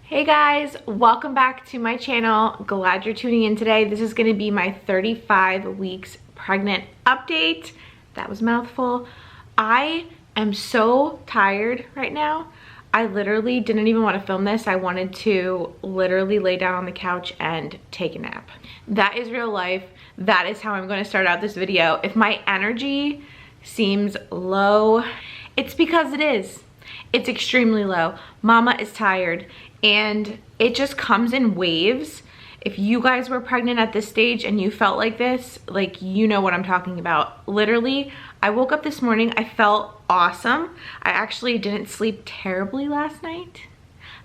Hey guys, welcome back to my channel. Glad you're tuning in today. This is gonna be my 35 weeks pregnant update. That was a mouthful. I am so tired right now. I literally didn't even want to film this. I wanted to literally lay down on the couch and take a nap. That is real life. That is how I'm gonna start out this video. If my energy seems low, it's because it is. It's extremely low. Mama is tired and it just comes in waves. If you guys were pregnant at this stage and you felt like this, like, you know what I'm talking about. Literally, I woke up this morning, I felt awesome. I actually didn't sleep terribly last night.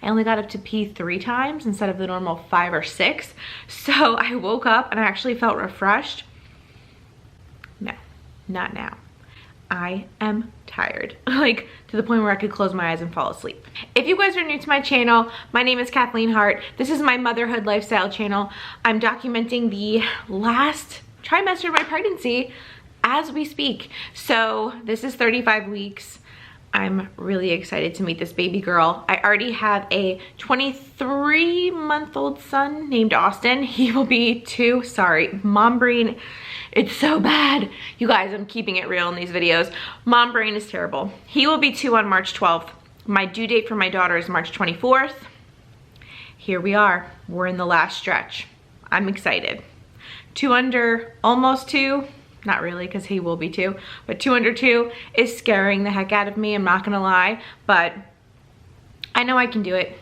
I only got up to pee 3 times instead of the normal 5 or 6. So I woke up and I actually felt refreshed. No, not now. I am tired, like to the point where I could close my eyes and fall asleep. If you guys are new to my channel, my name is Kathleen Hart. This is my motherhood lifestyle channel. I'm documenting the last trimester of my pregnancy as we speak. So this is 35 weeks. I'm really excited to meet this baby girl. I already have a 23-month-old son named Austin. He will be 2. Sorry, mom brain, it's so bad. You guys, I'm keeping it real in these videos. Mom brain is terrible. He will be 2 on March 12th. My due date for my daughter is March 24th. Here we are. We're in the last stretch. I'm excited. 2 under, almost 2. Not really, because he will be 2, but 2 under 2 is scaring the heck out of me, I'm not gonna lie, but I know I can do it.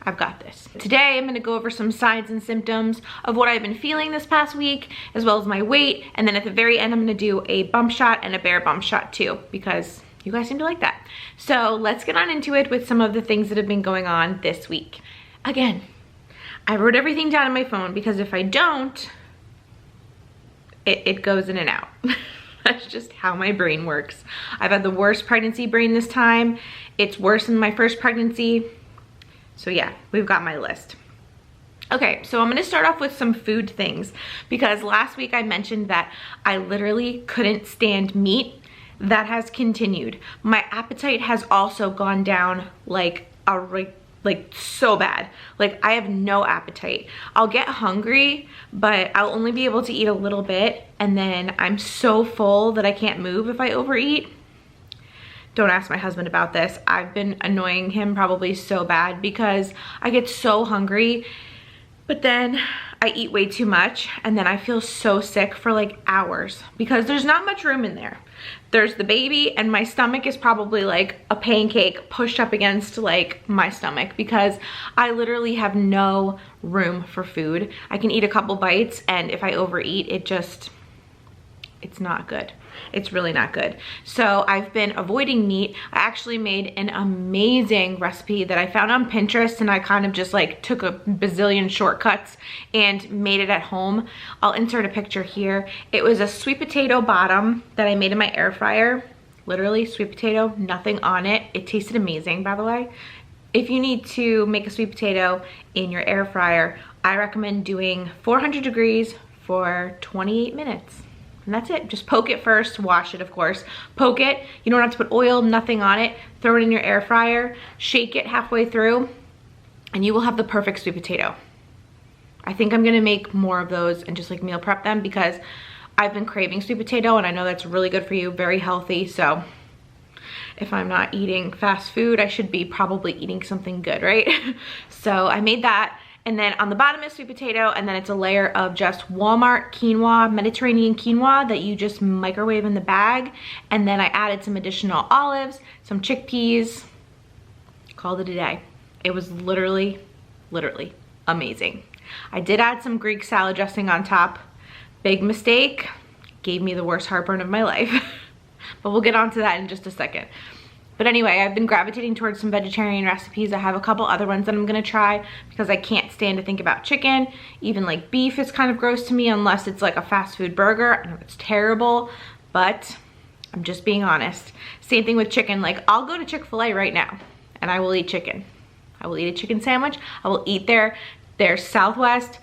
I've got this. Today, I'm gonna go over some signs and symptoms of what I've been feeling this past week, as well as my weight, and then at the very end, I'm gonna do a bump shot and a bare bump shot too, because you guys seem to like that. So let's get on into it with some of the things that have been going on this week. Again, I wrote everything down on my phone, because if I don't, it goes in and out. That's just how my brain works. I've had the worst pregnancy brain this time. It's worse than my first pregnancy. So yeah, we've got my list. Okay, so I'm gonna start off with some food things, because last week I mentioned that I literally couldn't stand meat. That has continued. My appetite has also gone down like so bad. Like, I have no appetite. I'll get hungry, but I'll only be able to eat a little bit, and then I'm so full that I can't move if I overeat. Don't ask my husband about this. I've been annoying him probably so bad because I get so hungry, but then I eat way too much, and then I feel so sick for like hours because there's not much room in there. There's the baby, and my stomach is probably like a pancake pushed up against like my stomach, because I literally have no room for food. I can eat a couple bites, and if I overeat, it's not good. It's really not good. So I've been avoiding meat. I actually made an amazing recipe that I found on Pinterest, and I kind of just like took a bazillion shortcuts and made it at home. I'll insert a picture here. It was a sweet potato bottom that I made in my air fryer. Literally sweet potato, nothing on it. It tasted amazing, by the way. If you need to make a sweet potato in your air fryer, I recommend doing 400 degrees for 28 minutes. And that's it. Just poke it first, wash it, of course. Poke it, you don't have to put oil, nothing on it. Throw it in your air fryer, shake it halfway through, and you will have the perfect sweet potato. I think I'm gonna make more of those and just like meal prep them, because I've been craving sweet potato, and I know that's really good for you, very healthy. So if I'm not eating fast food, I should be probably eating something good, right? So I made that. And then on the bottom is sweet potato, and then it's a layer of just Walmart quinoa, Mediterranean quinoa that you just microwave in the bag. And then I added some additional olives, some chickpeas, called it a day. It was literally amazing. I did add some Greek salad dressing on top. Big mistake, gave me the worst heartburn of my life. But we'll get onto that in just a second. But anyway, I've been gravitating towards some vegetarian recipes. I have a couple other ones that I'm gonna try, because I can't stand to think about chicken. Even like beef is kind of gross to me unless it's like a fast food burger. I know it's terrible, but I'm just being honest. Same thing with chicken. Like, I'll go to Chick-fil-A right now and I will eat chicken. I will eat a chicken sandwich. I will eat their Southwest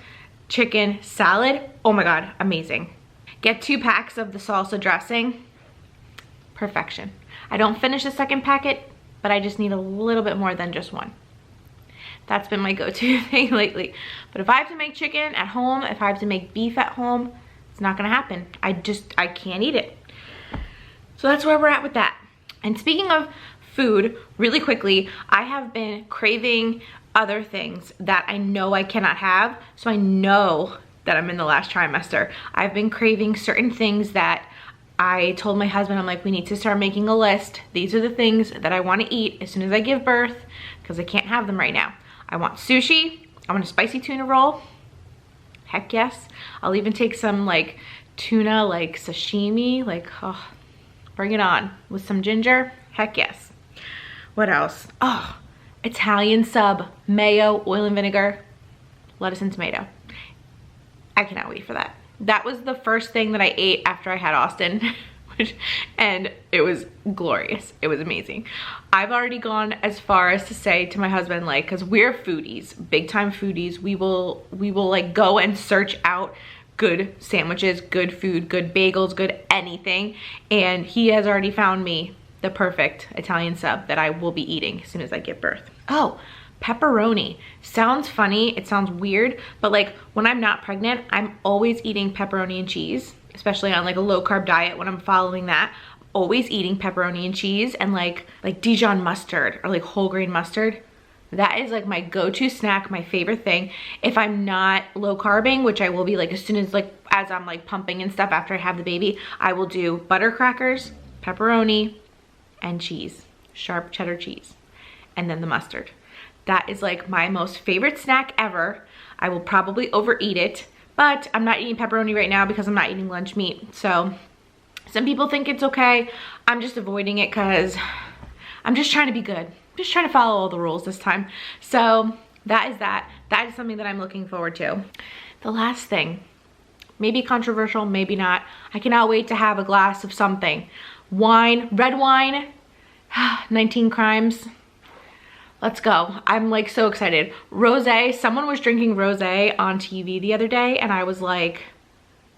chicken salad. Oh my God, amazing. Get 2 packs of the salsa dressing. Perfection. I don't finish the second packet, but I just need a little bit more than just one. That's been my go-to thing lately. But if I have to make chicken at home, if I have to make beef at home, it's not gonna happen. I can't eat it. So that's where we're at with that. And speaking of food, really quickly, I have been craving other things that I know I cannot have. So I know that I'm in the last trimester. I've been craving certain things that I told my husband, I'm like, we need to start making a list. These are the things that I want to eat as soon as I give birth, because I can't have them right now. I want sushi. I want a spicy tuna roll. Heck yes. I'll even take some like tuna, like sashimi, like, oh, bring it on. With some ginger. Heck yes. What else? Oh, Italian sub, mayo, oil and vinegar, lettuce and tomato. I cannot wait for that. That was the first thing that I ate after I had Austin, and it was glorious. It was amazing. I've already gone as far as to say to my husband, like, cause we're foodies, big time foodies. We will like go and search out good sandwiches, good food, good bagels, good anything. And he has already found me the perfect Italian sub that I will be eating as soon as I give birth. Oh, pepperoni. Sounds funny, it sounds weird, but like when I'm not pregnant, I'm always eating pepperoni and cheese, especially on like a low carb diet. When I'm following that, always eating pepperoni and cheese and like Dijon mustard or like whole grain mustard. That is like my go-to snack, my favorite thing. If I'm not low carbing, which I will be like as soon as like as I'm like pumping and stuff after I have the baby, I will do butter crackers, pepperoni, and cheese, sharp cheddar cheese, and then the mustard. That is like my most favorite snack ever. I will probably overeat it, but I'm not eating pepperoni right now because I'm not eating lunch meat. So some people think it's okay. I'm just avoiding it because I'm just trying to be good. I'm just trying to follow all the rules this time. So that is that. That is something that I'm looking forward to. The last thing, maybe controversial, maybe not. I cannot wait to have a glass of something. Wine, red wine, 19 Crimes. Let's go. I'm like so excited. Rosé, someone was drinking rosé on TV the other day and I was like,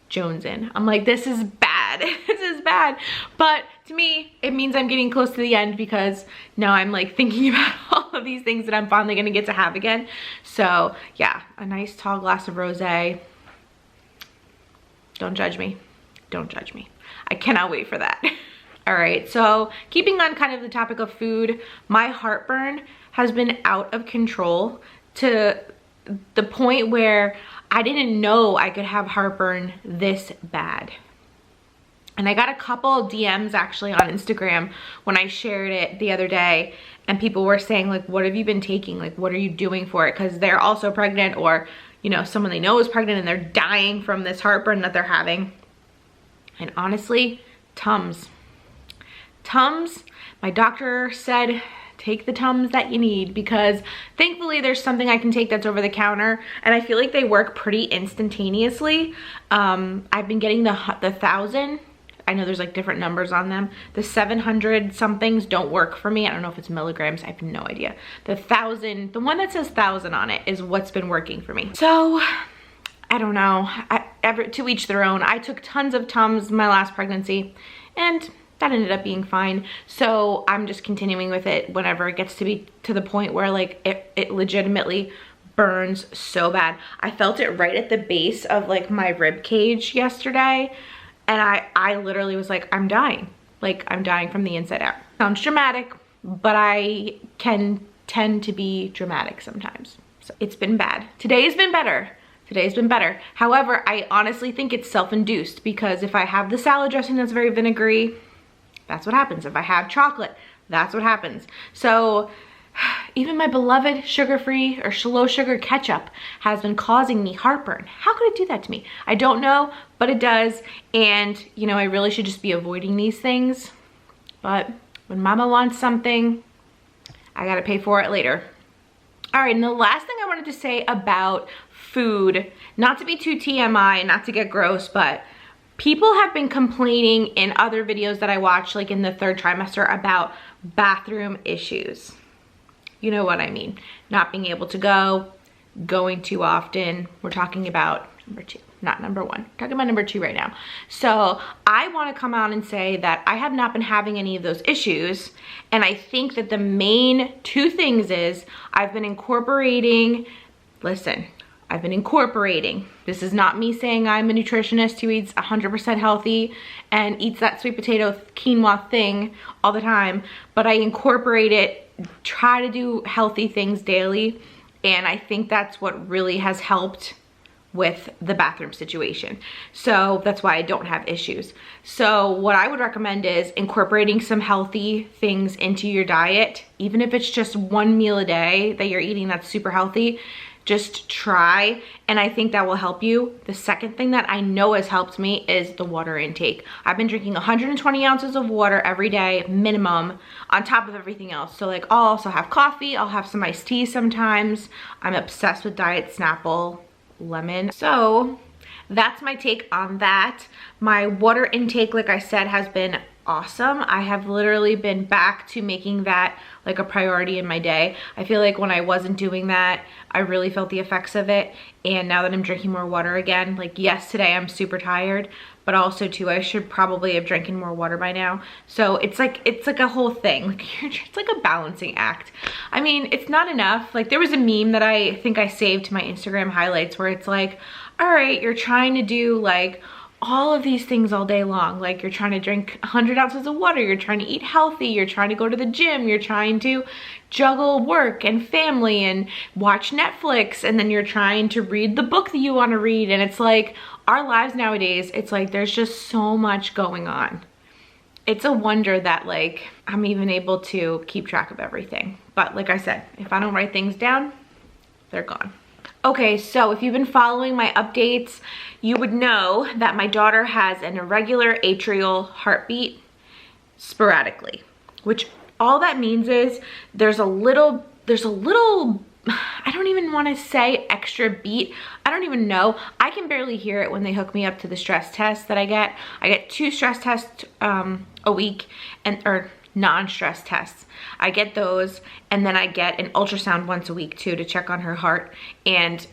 jonesing. I'm like, this is bad. This is bad. But to me, it means I'm getting close to the end because now I'm like thinking about all of these things that I'm finally gonna get to have again. So yeah, a nice tall glass of rosé. Don't judge me. Don't judge me. I cannot wait for that. All right, so keeping on kind of the topic of food, my heartburn has been out of control to the point where I didn't know I could have heartburn this bad. And I got a couple DMs actually on Instagram when I shared it the other day, and people were saying like, what have you been taking? Like, what are you doing for it? Because they're also pregnant, or you know, someone they know is pregnant and they're dying from this heartburn that they're having. And honestly, Tums. Tums, my doctor said, take the Tums that you need, because thankfully there's something I can take that's over the counter, and I feel like they work pretty instantaneously. I've been getting the 1,000. I know there's like different numbers on them. The 700 somethings don't work for me. I don't know if it's milligrams. I have no idea. The 1,000, the one that says 1,000 on it is what's been working for me. So I don't know. To each their own. I took tons of Tums my last pregnancy, and that ended up being fine. So I'm just continuing with it whenever it gets to be to the point where like it legitimately burns so bad. I felt it right at the base of like my rib cage yesterday, and I literally was like, I'm dying. Like, I'm dying from the inside out. Sounds dramatic, but I can tend to be dramatic sometimes. So it's been bad. Today's been better. Today's been better. However, I honestly think it's self-induced, because if I have the salad dressing that's very vinegary, that's what happens. If I have chocolate, that's what happens. So even my beloved sugar-free or low sugar ketchup has been causing me heartburn. How could it do that to me? I don't know, but it does. And you know, I really should just be avoiding these things. But when mama wants something, I gotta pay for it later. All right, and the last thing I wanted to say about food, not to be too TMI, not to get gross, but people have been complaining in other videos that I watched, like in the 3rd trimester, about bathroom issues. You know what I mean. Not being able to go, going too often. We're talking about number 2. not number one. I'm talking about number 2 right now. So I want to come out and say that I have not been having any of those issues. And I think that the main 2 things is I've been incorporating, listen, I've been incorporating. This is not me saying I'm a nutritionist who eats 100% healthy and eats that sweet potato quinoa thing all the time, but I incorporate it, try to do healthy things daily. And I think that's what really has helped with the bathroom situation. So that's why I don't have issues. So what I would recommend is incorporating some healthy things into your diet, even if it's just 1 meal a day that you're eating that's super healthy. Just try, and I think that will help you. The second thing that I know has helped me is the water intake. I've been drinking 120 ounces of water every day, minimum, on top of everything else. So like, I'll also have coffee, I'll have some iced tea sometimes. I'm obsessed with Diet Snapple lemon. So that's my take on that. My water intake, like I said, has been awesome. I have literally been back to making that like a priority in my day. I feel like when I wasn't doing that, I really felt the effects of it. And now that I'm drinking more water again, like yes, today I'm super tired, but also too, I should probably have drinking more water by now. So it's like a whole thing. Like it's like a balancing act. I mean, it's not enough. Like there was a meme that I think I saved to my Instagram highlights where it's like, all right, you're trying to do like all of these things all day long. Like you're trying to drink 100 ounces of water, you're trying to eat healthy, you're trying to go to the gym, you're trying to juggle work and family and watch Netflix, and then you're trying to read the book that you want to read. And it's like our lives nowadays, it's like there's just so much going on. It's a wonder that like I'm even able to keep track of everything. But like I said, if I don't write things down, they're gone. Okay, so if you've been following my updates, you would know that my daughter has an irregular atrial heartbeat sporadically, which all that means is there's a little, I don't even want to say extra beat. I don't even know. I can barely hear it when they hook me up to the stress test that I get. I get 2 stress tests a week, or non-stress tests. I get those, and then I get an ultrasound once a week too to check on her heart. And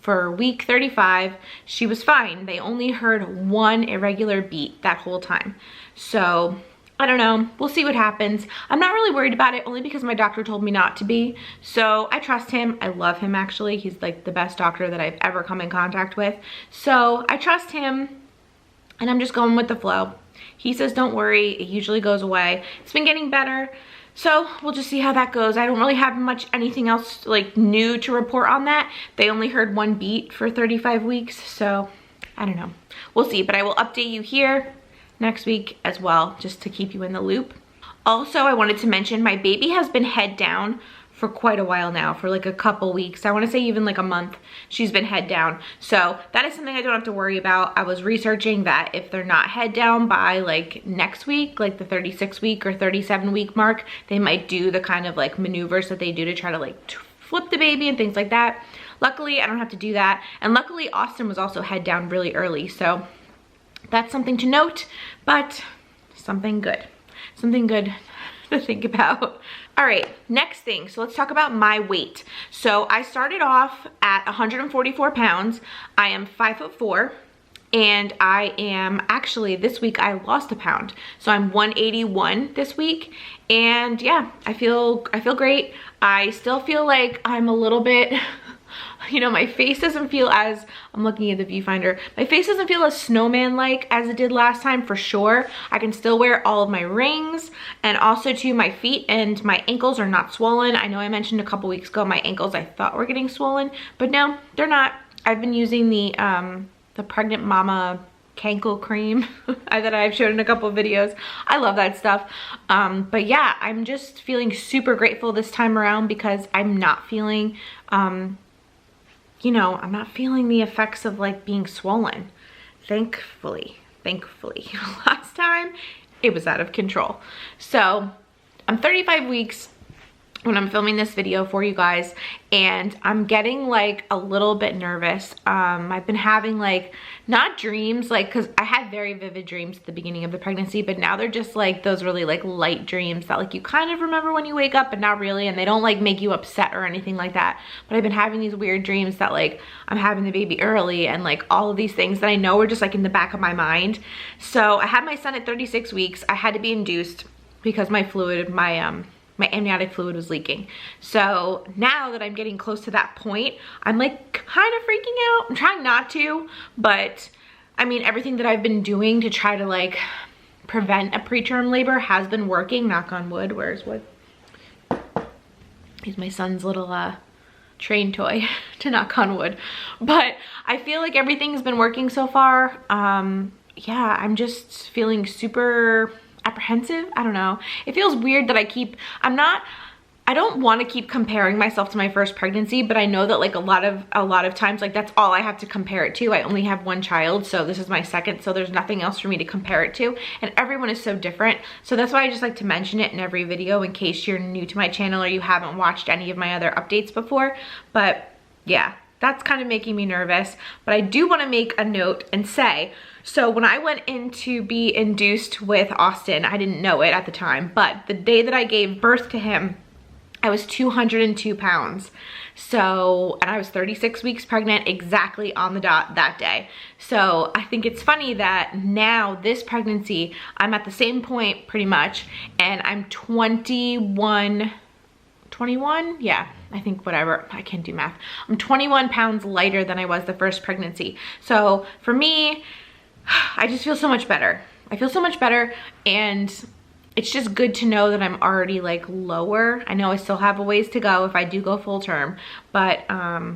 for week 35, she was fine. They only heard 1 irregular beat that whole time. So I don't know, we'll see what happens. I'm not really worried about it, only because my doctor told me not to be. So I trust him. I love him actually. He's like the best doctor that I've ever come in contact with. So I trust him, and I'm just going with the flow. He says don't worry, it usually goes away. It's been getting better, so we'll just see how that goes. I don't really have anything else like new to report on that. They only heard 1 beat for 35 weeks, so I don't know. We'll see, but I will update you here next week as well, just to keep you in the loop. Also, I wanted to mention my baby has been head down for quite a while now, for like a couple weeks. I want to say even like a month she's been head down. So that is something I don't have to worry about. I was researching that if they're not head down by like next week, like the 36 week or 37 week mark, they might do the kind of like maneuvers that they do to try to like flip the baby and things like that. Luckily, I don't have to do that. And luckily, Austin was also head down really early. So that's something to note, but something good to think about. All right, next thing, so let's talk about my weight. So I started off at 144 pounds. I am 5'4", and I am actually, this week I lost a pound. So I'm 181 this week, and yeah, I feel great. I still feel like I'm a little bit, you know, my face doesn't feel as, I'm looking at the viewfinder, my face doesn't feel as snowman-like as it did last time for sure. I can still wear all of my rings, and also too, my feet and my ankles are not swollen. I know I mentioned a couple weeks ago my ankles I thought were getting swollen, but no, they're not. I've been using the Pregnant Mama Cankle cream that I've shown in a couple of videos. I love that stuff. But yeah, I'm just feeling super grateful this time around because I'm not feeling you know, I'm not feeling the effects of like being swollen. Thankfully. Last time it was out of control. So I'm 35 weeks. when I'm filming this video for you guys, and I'm getting like a little bit nervous. I've been having like, not dreams, like, cause I had very vivid dreams at the beginning of the pregnancy, but now they're just like those really like light dreams that like you kind of remember when you wake up, but not really, and they don't like make you upset or anything like that. But I've been having these weird dreams that like I'm having the baby early, and like all of these things that I know are just like in the back of my mind. So I had my son at 36 weeks. I had to be induced because my fluid, my amniotic fluid was leaking. So now that I'm getting close to that point, I'm like kind of freaking out. I'm trying not to, but I mean, everything that I've been doing to try to like prevent a preterm labor has been working, knock on wood. Where's wood? He's my son's little train toy to knock on wood. But I feel like everything's been working so far. Yeah, I'm just feeling super apprehensive. I don't know. It feels weird that I don't want to keep comparing myself to my first pregnancy, but I know that like a lot of times, like that's all I have to compare it to. I only have one child, so this is my second, so there's nothing else for me to compare it to, and everyone is so different. So that's why I just like to mention it in every video in case you're new to my channel or you haven't watched any of my other updates before. But yeah, that's kind of making me nervous. But I do want to make a note and say, so when I went in to be induced with Austin, I didn't know it at the time, but the day that I gave birth to him, I was 202 pounds. So, and I was 36 weeks pregnant exactly on the dot that day. So I think it's funny that now this pregnancy, I'm at the same point pretty much, and I'm 21, yeah, I think whatever, I can't do math. I'm 21 pounds lighter than I was the first pregnancy. So for me, I just feel so much better. I feel so much better, and it's just good to know that I'm already like lower. I know I still have a ways to go if I do go full term, but I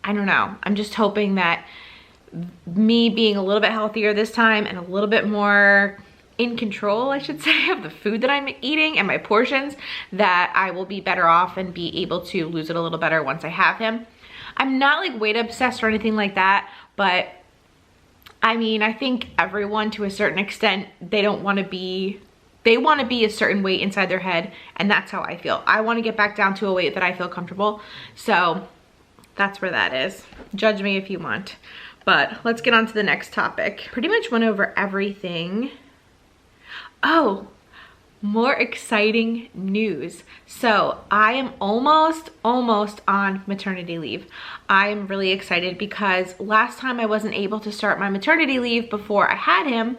don't know. I'm just hoping that me being a little bit healthier this time and a little bit more in control, I should say, of the food that I'm eating and my portions, that I will be better off and be able to lose it a little better once I have him. I'm not like weight obsessed or anything like that, but I mean, I think everyone to a certain extent, they want to be a certain weight inside their head, and that's how I feel. I want to get back down to a weight that I feel comfortable. So that's where that is. Judge me if you want. But let's get on to the next topic. Pretty much went over everything. Oh, more exciting news. So I am almost on maternity leave. I'm really excited because last time I wasn't able to start my maternity leave before I had him,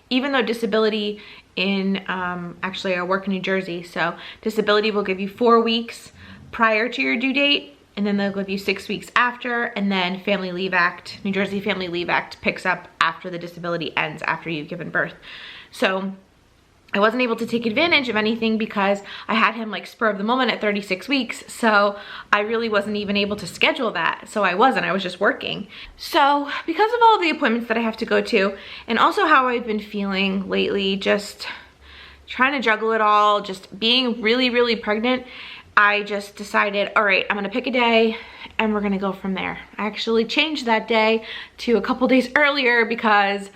even though disability in, actually I work in New Jersey, so disability will give you 4 weeks prior to your due date, and then they'll give you 6 weeks after, and then Family Leave Act, New Jersey Family Leave Act picks up after the disability ends, after you've given birth. So I wasn't able to take advantage of anything because I had him like spur of the moment at 36 weeks. So I really wasn't even able to schedule that. So I was just working. So because of all the appointments that I have to go to, and also how I've been feeling lately, just trying to juggle it all, just being really pregnant, I just decided, all right, I'm gonna pick a day and we're gonna go from there. I actually changed that day to a couple days earlier because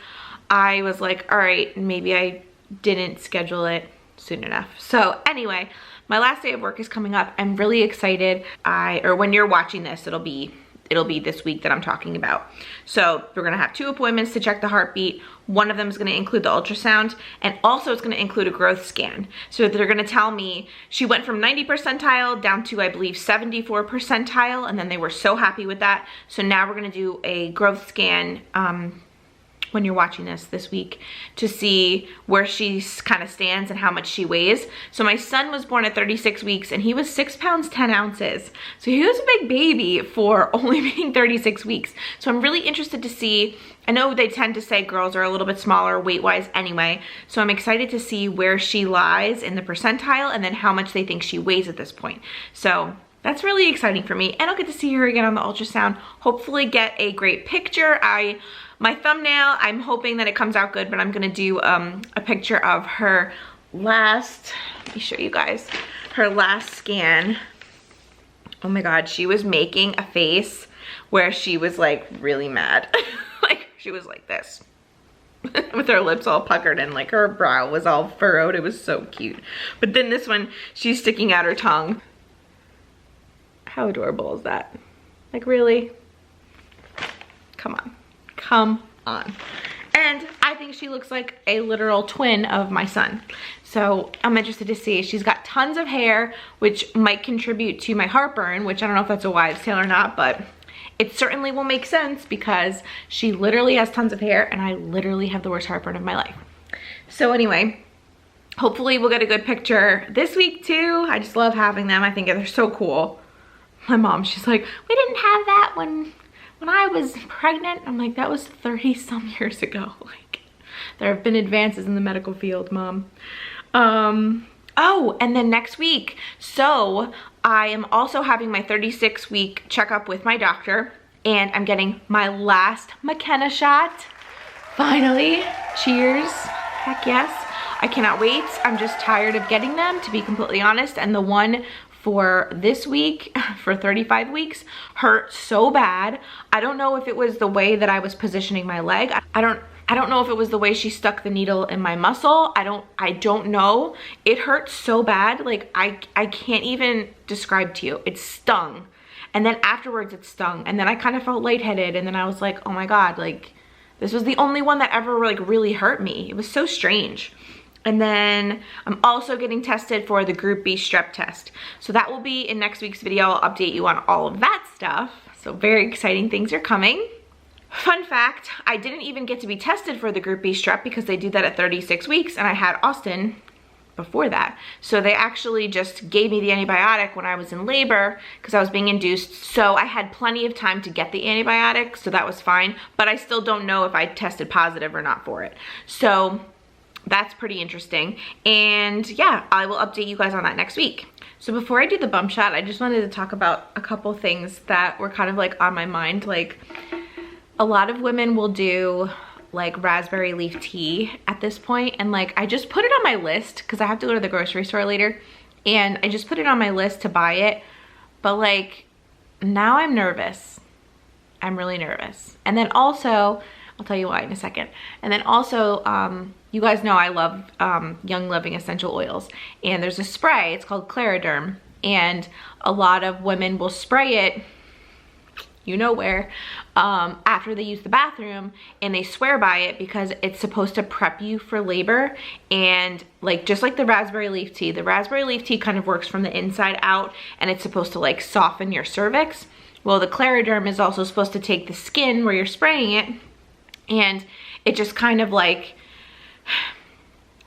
I was like, all right, maybe I didn't schedule it soon enough. So anyway, my last day of work is coming up. I'm really excited. Or when you're watching this, it'll be this week that I'm talking about. So we're gonna have 2 appointments to check the heartbeat. One of them is gonna include the ultrasound, and also it's gonna include a growth scan. So they're gonna tell me she went from 90 percentile down to, I believe, 74 percentile, and then they were so happy with that. So now we're gonna do a growth scan when you're watching this week, to see where she kind of stands and how much she weighs. So my son was born at 36 weeks and he was 6 pounds 10 ounces. So he was a big baby for only being 36 weeks. So I'm really interested to see, I know they tend to say girls are a little bit smaller weight-wise anyway, so I'm excited to see where she lies in the percentile and then how much they think she weighs at this point. So that's really exciting for me, and I'll get to see her again on the ultrasound, hopefully get a great picture. My thumbnail, I'm hoping that it comes out good, but I'm gonna do a picture of her last, let me show you guys, her last scan. Oh my God, she was making a face where she was like really mad. Like she was like this with her lips all puckered and like her brow was all furrowed. It was so cute. But then this one, she's sticking out her tongue. How adorable is that? Like, really? Come on. Come on. And I think she looks like a literal twin of my son. So I'm interested to see. She's got tons of hair, which might contribute to my heartburn, which I don't know if that's a wives' tale or not, but it certainly will make sense because she literally has tons of hair and I literally have the worst heartburn of my life. So anyway, hopefully we'll get a good picture this week too. I just love having them. I think they're so cool. My mom, she's like, we didn't have that when I was pregnant. I'm like, that was 30 some years ago. Like, there have been advances in the medical field, Mom. Oh, and then next week, so I am also having my 36-week checkup with my doctor, and I'm getting my last McKenna shot. Finally, cheers, heck yes. I cannot wait. I'm just tired of getting them, to be completely honest, and the one for this week, for 35 weeks, hurt so bad. I don't know if it was the way that I was positioning my leg. I don't know if it was the way she stuck the needle in my muscle. I don't know. It hurt so bad. Like, I can't even describe to you. It stung. And then afterwards it stung. And then I kind of felt lightheaded. And then I was like, oh my God, like, this was the only one that ever like really hurt me. It was so strange. And then I'm also getting tested for the Group B strep test. So that will be in next week's video. I'll update you on all of that stuff. So very exciting things are coming. Fun fact, I didn't even get to be tested for the Group B strep because they do that at 36 weeks and I had Austin before that. So they actually just gave me the antibiotic when I was in labor because I was being induced. So I had plenty of time to get the antibiotic, so that was fine. But I still don't know if I tested positive or not for it. So that's pretty interesting. And yeah, I will update you guys on that next week. So before I do the bump shot, I just wanted to talk about a couple things that were kind of like on my mind. Like, a lot of women will do like raspberry leaf tea at this point, and like I just put it on my list because I have to go to the grocery store later, and I just put it on my list to buy it, but like now I'm nervous. I'm really nervous. And then also, I'll tell you why in a second. And then also, you guys know I love Young Living essential oils, and there's a spray, it's called Clariderm, and a lot of women will spray it, you know where, after they use the bathroom, and they swear by it because it's supposed to prep you for labor. And like, just like the raspberry leaf tea kind of works from the inside out, and it's supposed to like soften your cervix. Well, the Clariderm is also supposed to take the skin where you're spraying it, and it just kind of like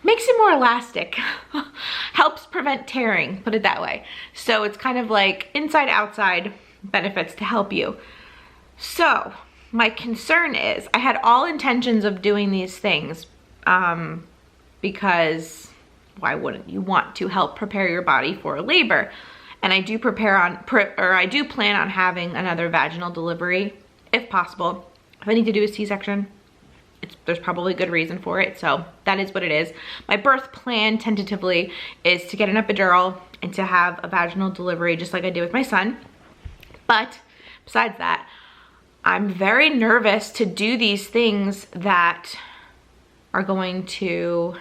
makes it more elastic, helps prevent tearing, put it that way. So it's kind of like inside outside benefits to help you. So my concern is, I had all intentions of doing these things because why wouldn't you want to help prepare your body for labor? And I do I do plan on having another vaginal delivery if possible. If I need to do a C-section, there's probably a good reason for it, so that is what it is. My birth plan tentatively is to get an epidural and to have a vaginal delivery just like I did with my son. But besides that, I'm very nervous to do these things that are going to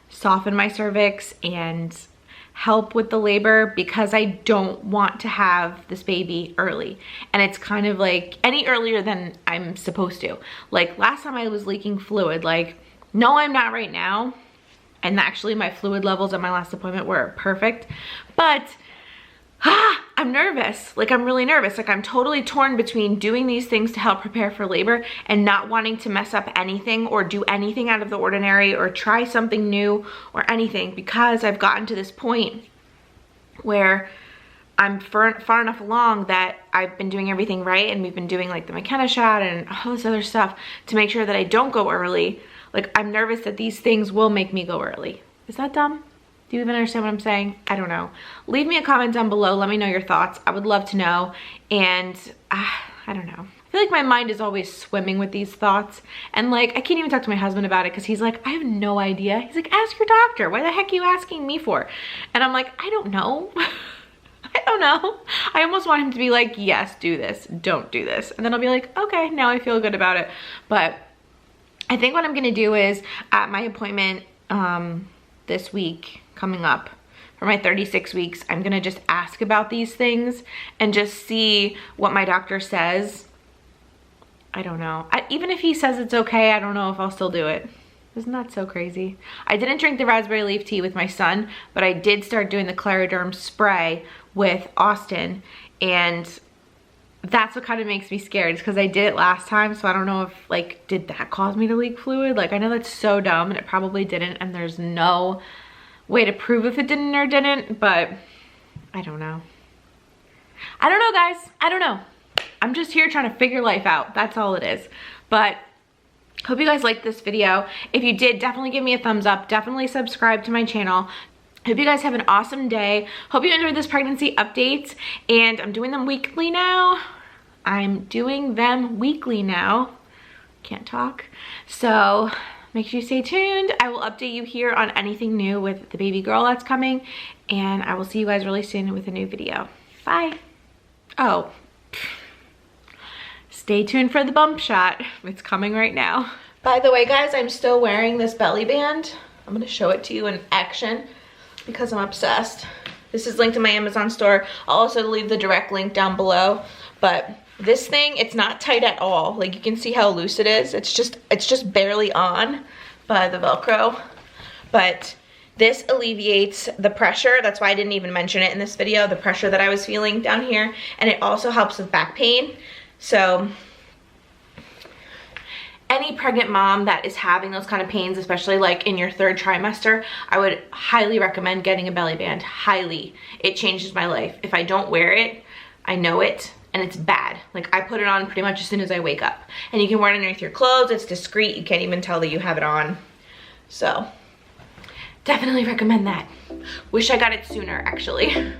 soften my cervix and help with the labor, because I don't want to have this baby early. And it's kind of like any earlier than I'm supposed to. Like last time I was leaking fluid, like, no, I'm not right now. And actually my fluid levels at my last appointment were perfect, but I'm nervous. Like, I'm really nervous. Like, I'm totally torn between doing these things to help prepare for labor and not wanting to mess up anything or do anything out of the ordinary or try something new or anything, because I've gotten to this point where I'm far enough along that I've been doing everything right, and we've been doing like the McKenna shot and all this other stuff to make sure that I don't go early. Like, I'm nervous that these things will make me go early. Is that dumb? Do you even understand what I'm saying? I don't know. Leave me a comment down below. Let me know your thoughts. I would love to know. And I don't know. I feel like my mind is always swimming with these thoughts. And like, I can't even talk to my husband about it because he's like, I have no idea. He's like, ask your doctor. Why the heck are you asking me for? And I'm like, I don't know. I don't know. I almost want him to be like, yes, do this. Don't do this. And then I'll be like, okay, now I feel good about it. But I think what I'm going to do is at my appointment this week coming up for my 36 weeks, I'm gonna just ask about these things and just see what my doctor says. I don't know. Even if he says it's okay, I don't know if I'll still do it. Isn't that so crazy? I didn't drink the raspberry leaf tea with my son, but I did start doing the Clariderm spray with Austin, and that's what kind of makes me scared, is because I did it last time, so I don't know if, like, did that cause me to leak fluid? Like, I know that's so dumb, and it probably didn't, and there's no way to prove if it didn't or didn't, but I don't know. I don't know, guys. I don't know. I'm just here trying to figure life out. That's all it is. But hope you guys liked this video. If you did, definitely give me a thumbs up. Definitely subscribe to my channel. Hope you guys have an awesome day. Hope you enjoyed this pregnancy update. And I'm doing them weekly now. Can't talk. So make sure you stay tuned. I will update you here on anything new with the baby girl that's coming. And I will see you guys really soon with a new video. Bye. Oh. Stay tuned for the bump shot. It's coming right now. By the way, guys, I'm still wearing this belly band. I'm gonna show it to you in action because I'm obsessed. This is linked to my Amazon store. I'll also leave the direct link down below. But this thing, it's not tight at all. Like, you can see how loose it is. It's just barely on by the Velcro. But this alleviates the pressure. That's why I didn't even mention it in this video, the pressure that I was feeling down here. And it also helps with back pain. So any pregnant mom that is having those kind of pains, especially like in your 3rd trimester, I would highly recommend getting a belly band. Highly. It changes my life. If I don't wear it, I know it, and it's bad. Like, I put it on pretty much as soon as I wake up. And you can wear it underneath your clothes. It's discreet. You can't even tell that you have it on. So definitely recommend that. Wish I got it sooner, actually.